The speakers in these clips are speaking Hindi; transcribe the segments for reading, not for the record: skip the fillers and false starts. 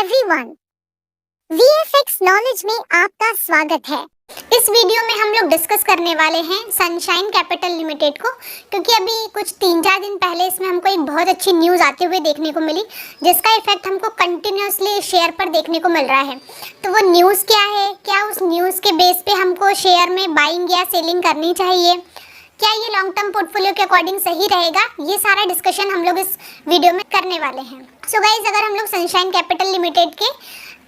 एवरीवन, वीएफएक्स नॉलेज में आपका स्वागत है। इस वीडियो में हम लोग डिस्कस करने वाले हैं सनशाइन कैपिटल लिमिटेड को, क्योंकि अभी कुछ 3-4 दिन पहले इसमें हमको एक बहुत अच्छी न्यूज़ आते हुए देखने को मिली, जिसका इफेक्ट हमको कंटिन्यूसली शेयर पर देखने को मिल रहा है। तो वो न्यूज़ क्या है, क्या उस न्यूज़ के बेस पे हमको शेयर में बाइंग या सेलिंग करनी चाहिए, क्या ये लॉन्ग टर्म पोर्टफोलियो के अकॉर्डिंग सही रहेगा, ये सारा डिस्कशन हम लोग इस वीडियो में करने वाले हैं। सो गाइज, अगर हम लोग सनशाइन कैपिटल लिमिटेड के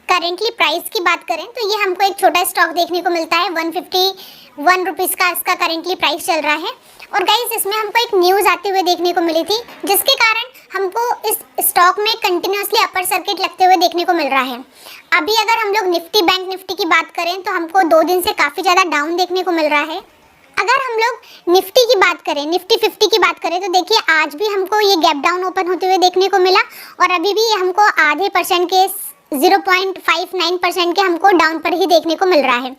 करेंटली प्राइस की बात करें तो ये हमको एक छोटा स्टॉक देखने को मिलता है। 151 रुपीज़ का इसका करेंटली प्राइस चल रहा है। और गाइज, इसमें हमको एक न्यूज़ आते हुए देखने को मिली थी, जिसके कारण हमको इस स्टॉक में कंटिन्यूसली अपर सर्किट लगते हुए देखने को मिल रहा है। अभी अगर हम लोग निफ्टी बैंक निफ्टी की बात करें तो हमको 2 दिन से काफ़ी ज़्यादा डाउन देखने को मिल रहा है। अगर हम लोग निफ्टी की बात करें, निफ्टी 50 की बात करें, तो देखिए आज भी हमको ये गैप डाउन ओपन होते हुए देखने को मिला और अभी भी हमको आधे परसेंट के 0.59% के हमको डाउन पर ही देखने को मिल रहा है।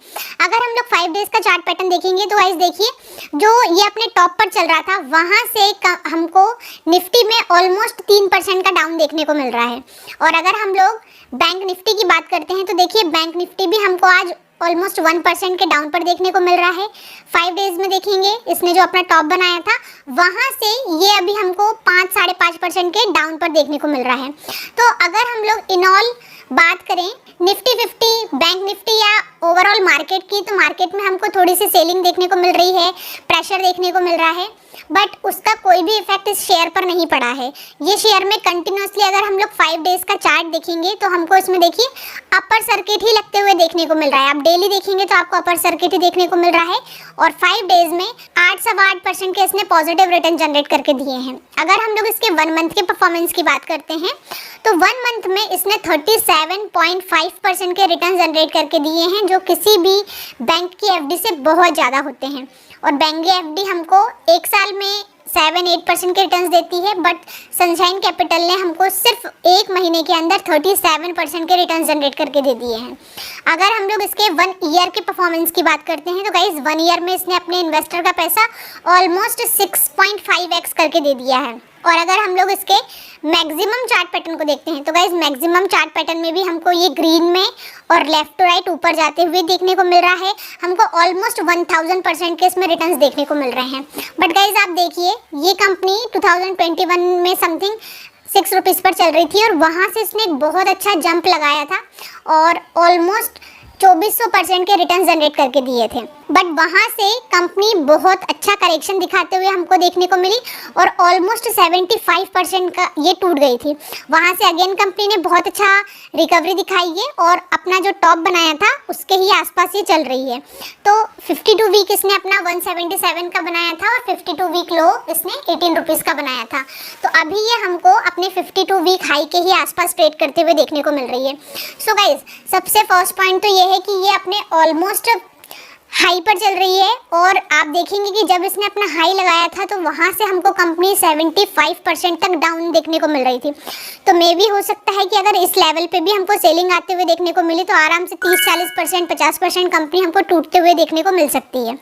अगर हम लोग 5 डेज का चार्ट पैटर्न देखेंगे तो गाइस देखिए, जो ये अपने टॉप पर चल रहा था वहाँ से हमको निफ्टी में ऑलमोस्ट 3% का डाउन देखने को मिल रहा है। और अगर हम लोग बैंक निफ्टी की बात करते हैं तो देखिए, बैंक निफ्टी भी हमको आज ऑलमोस्ट 1% के डाउन पर देखने को मिल रहा है। 5 डेज में देखेंगे, इसने जो अपना टॉप बनाया था वहाँ से ये अभी हमको 5-5.5% के डाउन पर देखने को मिल रहा है। तो अगर हम लोग इन ऑल बात करें निफ्टी 50, बैंक निफ्टी या ओवरऑल मार्केट की, तो मार्केट में हमको थोड़ी सी सेलिंग देखने को मिल रही है, प्रेशर देखने को मिल रहा है, बट उसका कोई भी इफेक्ट इस शेयर पर नहीं पड़ा है। ये शेयर में कंटिन्यूसली अगर हम लोग 5 डेज का चार्ट देखेंगे तो हमको इसमें देखिए अपर सर्किट ही लगते हुए देखने को मिल रहा है। आप डेली देखेंगे तो आपको अपर सर्किट ही देखने को मिल रहा है और 5 डेज में 8.8% के इसने पॉजिटिव रिटर्न जनरेट करके दिए हैं। अगर हम लोग इसके 1 मंथ के परफॉर्मेंस की बात करते हैं तो 1 मंथ में इसने 37.5% के रिटर्न जनरेट करके दिए हैं, जो किसी भी बैंक की एफडी से बहुत ज़्यादा होते हैं। और बैंक की एफडी हमको 1 साल में 7-8% के रिटर्न्स देती है, बट सनशाइन कैपिटल ने हमको सिर्फ 1 महीने के अंदर 37% के रिटर्न जनरेट करके दे दिए हैं। अगर हम लोग इसके 1 ईयर के परफॉर्मेंस की बात करते हैं तो गाइज 1 ईयर में इसने अपने इन्वेस्टर का पैसा ऑलमोस्ट 6.5x करके दे दिया है। और अगर हम लोग इसके मैक्सिमम चार्ट पैटर्न को देखते हैं तो गाइज मैक्सिमम चार्ट पैटर्न में भी हमको ये ग्रीन में और लेफ्ट टू राइट ऊपर जाते हुए देखने को मिल रहा है। हमको ऑलमोस्ट 1000% के इसमें रिटर्न्स देखने को मिल रहे हैं। बट गाइज आप देखिए, ये कंपनी 2021 में समथिंग 6 रुपीज़ पर चल रही थी और वहाँ से इसने एक बहुत अच्छा जंप लगाया था और ऑलमोस्ट 2400% के रिटर्न जनरेट करके दिए थे। बट वहाँ से कंपनी बहुत अच्छा करेक्शन दिखाते हुए हमको देखने को मिली और ऑलमोस्ट 75% का ये टूट गई थी। वहाँ से अगेन कंपनी ने बहुत अच्छा रिकवरी दिखाई है और अपना जो टॉप बनाया था उसके ही आसपास ये चल रही है। तो 52 वीक इसने अपना 177 का बनाया था और 52 वीक लो इसने 18 रुपीज़ का बनाया था। तो अभी ये हमको अपने 52 वीक हाई के ही आसपास ट्रेड करते हुए देखने को मिल रही है। सो गाइज, सबसे फर्स्ट पॉइंट तो ये है कि ये अपने ऑलमोस्ट हाई पर चल रही है और आप देखेंगे कि जब इसने अपना हाई लगाया था तो वहाँ से हमको कंपनी 75% तक डाउन देखने को मिल रही थी। तो मे भी हो सकता है कि अगर इस लेवल पे भी हमको सेलिंग आते हुए देखने को मिली तो आराम से 30-40%, 50% कंपनी हमको टूटते हुए देखने को मिल सकती है।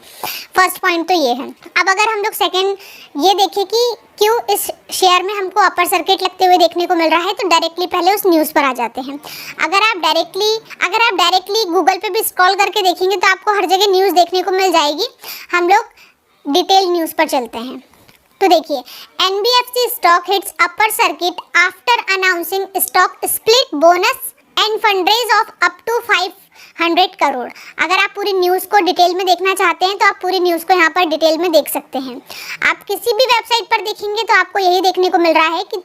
फर्स्ट पॉइंट तो ये है। अब अगर हम लोग सेकेंड ये देखें कि क्यों इस शेयर में हमको अपर सर्किट लगते हुए देखने को मिल रहा है, तो डायरेक्टली पहले उस न्यूज़ पर आ जाते हैं। अगर आप डायरेक्टली गूगल पे भी स्क्रॉल करके देखेंगे तो आपको हर जगह न्यूज़ देखने को मिल जाएगी। हम लोग डिटेल न्यूज़ पर चलते हैं। तो देखिए, NBFC stock hits upper circuit after announcing stock split bonus and fundraise of up to 500 crore. अगर आप पूरी न्यूज़ को डिटेल में देखना चाहते हैं तो आप पूरी न्यूज़ को यहाँ पर डिटेल में देख सकते हैं। आप किसी भी वेबसाइट पर देखेंगे तो आपको यही देखने को मिल रहा है कि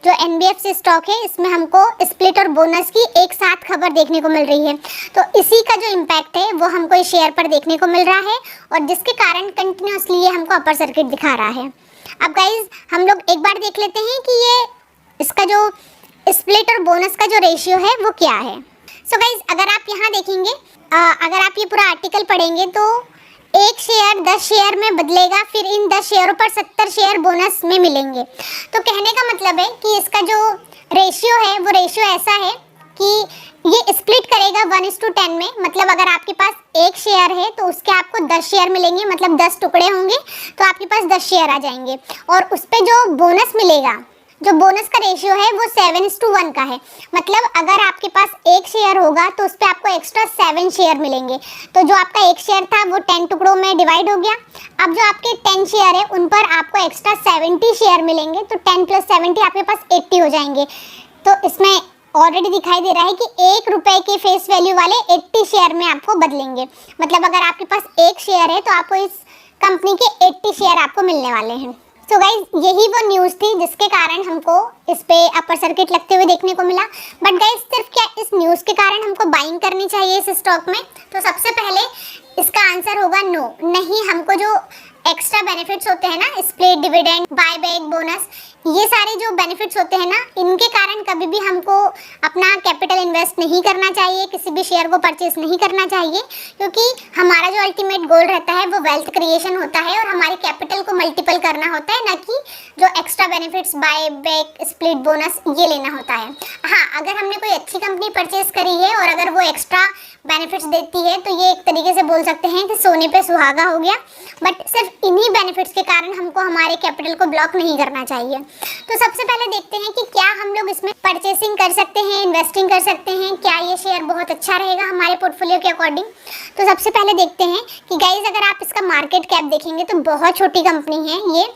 जो NBFC स्टॉक है इसमें हमको स्प्लिट और बोनस की एक साथ खबर देखने को मिल रही है। तो इसी का जो इम्पैक्ट है वो हमको इस शेयर पर देखने को मिल रहा है और जिसके कारण कंटिन्यूसली ये हमको अपर सर्किट दिखा रहा है। अब गाइज, हम लोग एक बार देख लेते हैं कि ये इसका जो स्प्लिट और बोनस का जो रेशियो है वो क्या है। सो गाइज, अगर आप यहाँ देखेंगे, अगर आप ये पूरा आर्टिकल पढ़ेंगे तो 1 शेयर 10 शेयर में बदलेगा, फिर इन 10 शेयरों पर 70 शेयर बोनस में मिलेंगे। तो कहने का मतलब है कि इसका जो रेशियो है वो रेशियो ऐसा है कि ये स्प्लिट करेगा 1:10 में। मतलब अगर आपके पास 1 शेयर है तो उसके आपको 10 शेयर मिलेंगे, मतलब 10 टुकड़े होंगे तो आपके पास 10 शेयर आ जाएंगे। और उस पर जो बोनस मिलेगा जो बोनस का रेशियो है वो 7:1 का है। मतलब अगर आपके पास एक शेयर होगा तो उस पर आपको एक्स्ट्रा 7 शेयर मिलेंगे। तो जो आपका एक शेयर था वो 10 टुकड़ों में डिवाइड हो गया। अब जो आपके 10 शेयर है उन पर आपको एक्स्ट्रा 70 शेयर मिलेंगे। तो 10 + 70 आपके पास 80 हो जाएंगे। तो इसमें ऑलरेडी दिखाई दे रहा है कि 1 रुपए के फेस वैल्यू वाले 80 शेयर में आपको बदलेंगे। मतलब अगर आपके पास एक शेयर है तो आपको इस कंपनी के 80 शेयर आपको मिलने वाले हैं। सो गाइज, यही वो न्यूज़ थी जिसके कारण हमको इस पे अपर सर्किट लगते हुए देखने को मिला। बट गाइज, सिर्फ क्या इस न्यूज़ के कारण हमको बाइंग करनी चाहिए इस स्टॉक में? तो सबसे पहले इसका आंसर होगा नो। नहीं, हमको जो एक्स्ट्रा बेनिफिट्स होते हैं ना, स्प्लिट डिविडेंड, बायबैक, बोनस, ये सारे जो बेनिफिट्स होते हैं ना, इनके कारण कभी भी हमको अपना कैपिटल इन्वेस्ट नहीं करना चाहिए, किसी भी शेयर को परचेस नहीं करना चाहिए। क्योंकि हमारा जो अल्टीमेट गोल रहता है वो वेल्थ क्रिएशन होता है और हमारी कैपिटल को मल्टीपल करना होता है, ना कि जो extra benefits buyback, split, bonus ये लेना होता है। हाँ, अगर हमने कोई अच्छी कंपनी परचेस करी है और अगर वो एक्स्ट्रा बेनिफिट्स देती है तो ये एक तरीके से बोल सकते हैं कि सोने पे सुहागा हो गया। बट सिर्फ इन्हीं बेनिफिट्स के कारण हमको हमारे कैपिटल को ब्लॉक नहीं करना चाहिए। तो सबसे पहले देखते हैं कि क्या हम लोग इसमें परचेसिंग कर सकते हैं, इन्वेस्टिंग कर सकते हैं, क्या ये शेयर बहुत अच्छा रहेगा हमारे पोर्टफोलियो के अकॉर्डिंग। तो सबसे पहले देखते हैं कि गाइज, अगर आप इसका मार्केट कैप देखेंगे तो बहुत छोटी कंपनी है ये।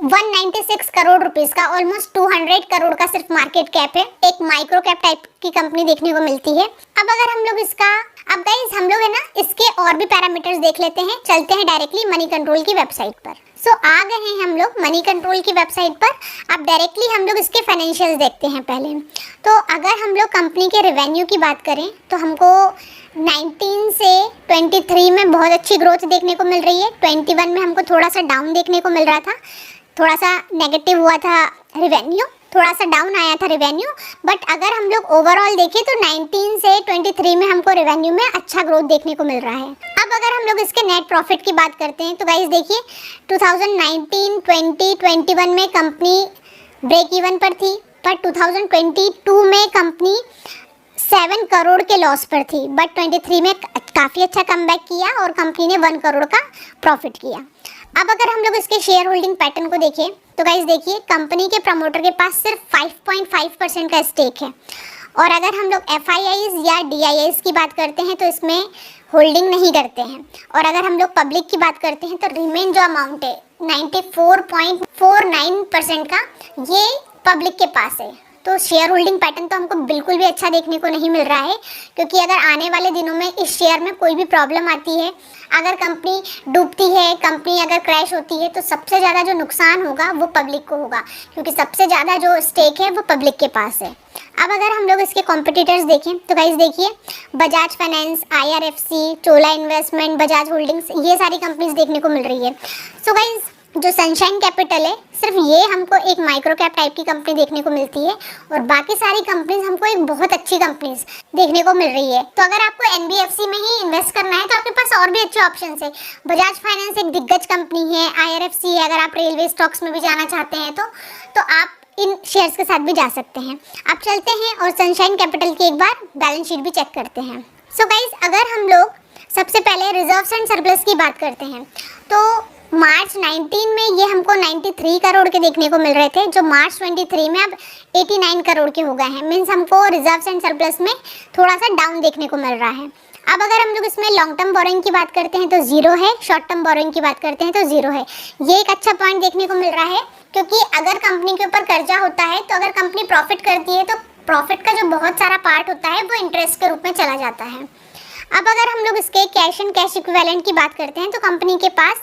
196 करोड़ रुपीस का, ऑलमोस्ट 200 करोड़ का सिर्फ मार्केट कैप है। एक माइक्रो कैप टाइप की कंपनी देखने को मिलती है। अब अगर हम लोग इसका, अब गाइस हम लोग है ना इसके और भी पैरामीटर्स देख लेते हैं। चलते हैं डायरेक्टली मनी कंट्रोल की वेबसाइट पर। सो आ गए हैं हम लोग मनी कंट्रोल की वेबसाइट पर। अब डायरेक्टली हम लोग इसके फाइनेंशियल्स देखते हैं पहले। तो अगर हम लोग कंपनी के रेवेन्यू की बात करें तो हमको 19 से 23 में बहुत अच्छी ग्रोथ देखने को मिल रही है। 21 में हमको थोड़ा सा डाउन देखने को मिल रहा था, थोड़ा सा नेगेटिव हुआ था रेवेन्यू, थोड़ा सा डाउन आया था रेवेन्यू। बट अगर हम लोग ओवरऑल देखें तो 19 से 23 में हमको रेवेन्यू में अच्छा ग्रोथ देखने को मिल रहा है। अब अगर हम लोग इसके नेट प्रॉफिट की बात करते हैं तो गाइस देखिए, 2019, 20, 21 में कंपनी ब्रेक इवन पर थी, पर 2022 में कंपनी 7 करोड़ के लॉस पर थी। बट 23 में काफ़ी अच्छा कमबैक किया और कंपनी ने 1 करोड़ का प्रॉफिट किया। अब अगर हम लोग इसके शेयर होल्डिंग पैटर्न को देखें तो गाइस देखिए, कंपनी के प्रमोटर के पास सिर्फ 5.5% का स्टेक है। और अगर हम लोग FIIs या DIIs की बात करते हैं तो इसमें होल्डिंग नहीं करते हैं। और अगर हम लोग पब्लिक की बात करते हैं तो रिमेन जो अमाउंट है 94.49% का, ये पब्लिक के पास है। तो शेयर होल्डिंग पैटर्न तो हमको बिल्कुल भी अच्छा देखने को नहीं मिल रहा है। क्योंकि अगर आने वाले दिनों में इस शेयर में कोई भी प्रॉब्लम आती है, अगर कंपनी डूबती है, कंपनी अगर क्रैश होती है, तो सबसे ज़्यादा जो नुकसान होगा वो पब्लिक को होगा। क्योंकि सबसे ज़्यादा जो स्टेक है वो पब्लिक के पास है। अब अगर हम लोग इसके कॉम्पिटिटर्स देखें तो गाइस देखिए, बजाज फाइनेंस, IRFC, चोला इन्वेस्टमेंट, बजाज होल्डिंग्स, ये सारी कंपनीज देखने को मिल रही है। सो गाइस, जो सनशाइन कैपिटल है, सिर्फ ये हमको एक माइक्रो कैप टाइप की कंपनी देखने को मिलती है और बाकी सारी कंपनीज हमको एक बहुत अच्छी कंपनीज देखने को मिल रही है। तो अगर आपको NBFC में ही इन्वेस्ट करना है तो आपके पास और भी अच्छे ऑप्शंस है। बजाज फाइनेंस एक दिग्गज कंपनी है, IRFC है, अगर आप रेलवे स्टॉक्स में भी जाना चाहते हैं तो आप इन शेयर्स के साथ भी जा सकते हैं। आप चलते हैं और सनशाइन कैपिटल की एक बार बैलेंस शीट भी चेक करते हैं। सो गाइज, अगर हम लोग सबसे पहले रिजर्व्स एंड सरप्लस की बात करते हैं तो मार्च 19 में ये हमको 93 करोड़ के देखने को मिल रहे थे, जो मार्च 23 में अब 89 करोड़ के हो गए हैं। मीन्स हमको रिजर्व्स एंड सरप्लस में थोड़ा सा डाउन देखने को मिल रहा है। अब अगर हम लोग इसमें लॉन्ग टर्म बोरोइंग की बात करते हैं तो 0 है, शॉर्ट टर्म बोरोइंग की बात करते हैं तो 0 है। ये एक अच्छा पॉइंट देखने को मिल रहा है। क्योंकि अगर कंपनी के ऊपर कर्जा होता है तो अगर कंपनी प्रॉफिट करती है तो प्रॉफिट का जो बहुत सारा पार्ट होता है वो इंटरेस्ट के रूप में चला जाता है। अब अगर हम लोग इसके कैश एंड कैश इक्विवेलेंट की बात करते हैं तो कंपनी के पास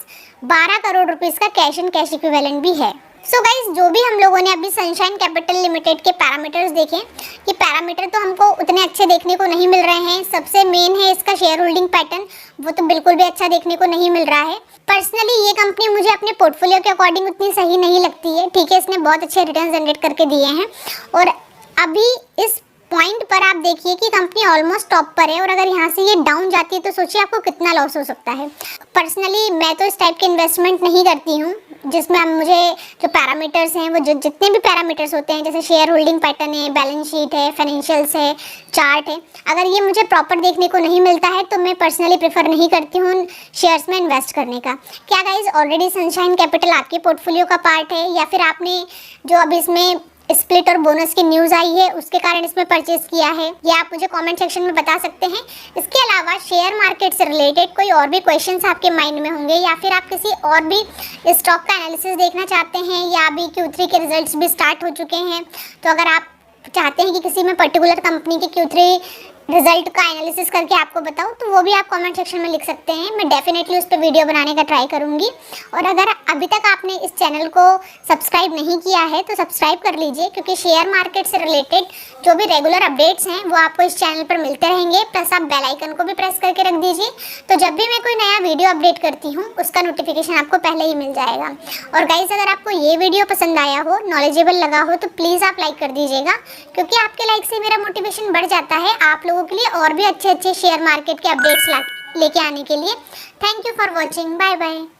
12 करोड़ रुपीस का कैश एंड कैश इक्विवेलेंट भी है। सो गाइज, जो भी हम लोगों ने अभी सनशाइन कैपिटल लिमिटेड के पैरामीटर्स देखे, ये पैरामीटर तो हमको उतने अच्छे देखने को नहीं मिल रहे हैं। सबसे मेन है इसका शेयर होल्डिंग पैटर्न, वो तो बिल्कुल भी अच्छा देखने को नहीं मिल रहा है। पर्सनली ये कंपनी मुझे अपने पोर्टफोलियो के अकॉर्डिंग उतनी सही नहीं लगती है। ठीक है, इसने बहुत अच्छे रिटर्न जनरेट करके दिए हैं और अभी इस पॉइंट पर आप देखिए कि कंपनी ऑलमोस्ट टॉप पर है और अगर यहाँ से ये डाउन जाती है तो सोचिए आपको कितना लॉस हो सकता है। पर्सनली मैं तो इस टाइप के इन्वेस्टमेंट नहीं करती हूँ जिसमें अब मुझे जो पैरामीटर्स हैं वो जितने भी पैरामीटर्स होते हैं, जैसे शेयर होल्डिंग पैटर्न है, बैलेंस शीट है, फाइनेंशियल्स है, चार्ट है, अगर ये मुझे प्रॉपर देखने को नहीं मिलता है तो मैं पर्सनली प्रेफर नहीं करती हूँ शेयर्स में इन्वेस्ट करने का। क्या गाइज, ऑलरेडी सनशाइन कैपिटल आपके पोर्टफोलियो का पार्ट है या फिर आपने जो अभी इसमें स्प्लिट और बोनस की न्यूज़ आई है, उसके कारण इसमें परचेज किया है, ये आप मुझे कमेंट सेक्शन में बता सकते हैं। इसके अलावा शेयर मार्केट से रिलेटेड कोई और भी क्वेश्चंस आपके माइंड में होंगे या फिर आप किसी और भी स्टॉक का एनालिसिस देखना चाहते हैं या अभी Q3 के रिजल्ट्स भी स्टार्ट हो चुके हैं, तो अगर आप चाहते हैं कि किसी में पर्टिकुलर कंपनी के Q3 रिजल्ट का एनालिसिस करके आपको बताऊं, तो वो भी आप कमेंट सेक्शन में लिख सकते हैं। मैं डेफिनेटली उस पर वीडियो बनाने का ट्राई करूंगी। और अगर अभी तक आपने इस चैनल को सब्सक्राइब नहीं किया है तो सब्सक्राइब कर लीजिए, क्योंकि शेयर मार्केट से रिलेटेड जो भी रेगुलर अपडेट्स हैं वो आपको इस चैनल पर मिलते रहेंगे। प्लस आप बेल आइकन को भी प्रेस करके रख दीजिए, तो जब भी मैं कोई नया वीडियो अपडेट करती हूँ उसका नोटिफिकेशन आपको पहले ही मिल जाएगा। और गाइज, अगर आपको ये वीडियो पसंद आया हो, नॉलेजेबल लगा हो, तो प्लीज़ आप लाइक कर दीजिएगा, क्योंकि आपके लाइक से मेरा मोटिवेशन बढ़ जाता है आप लोगों के लिए और भी अच्छे अच्छे शेयर मार्केट के अपडेट्स लेके आने के लिए। Thank you for watching, bye bye.